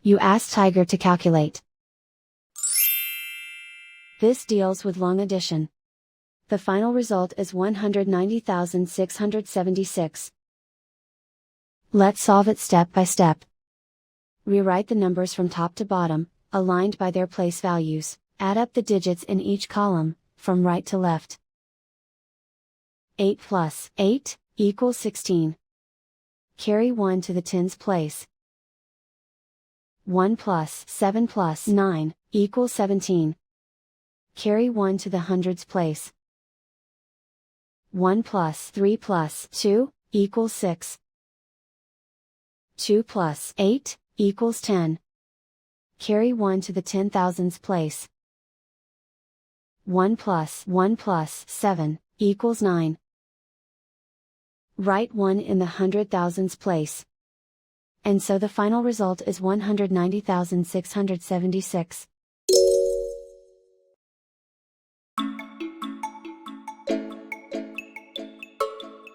You ask Tiger to calculate. This deals with long addition. The final result is 190,676. Let's solve it step by step. Rewrite the numbers from top to bottom, aligned by their place values. Add up the digits in each column, from right to left. 8 plus 8 equals 16. Carry 1 to the tens place. 1 plus 7 plus 9 equals 17. Carry 1 to the hundreds place. 1 plus 3 plus 2 equals 6. 2 plus 8 equals 10. Carry 1 to the 10,000s place. 1 plus 7 equals 9. Write 1 in the 100,000s place. And so the final result is 190,676.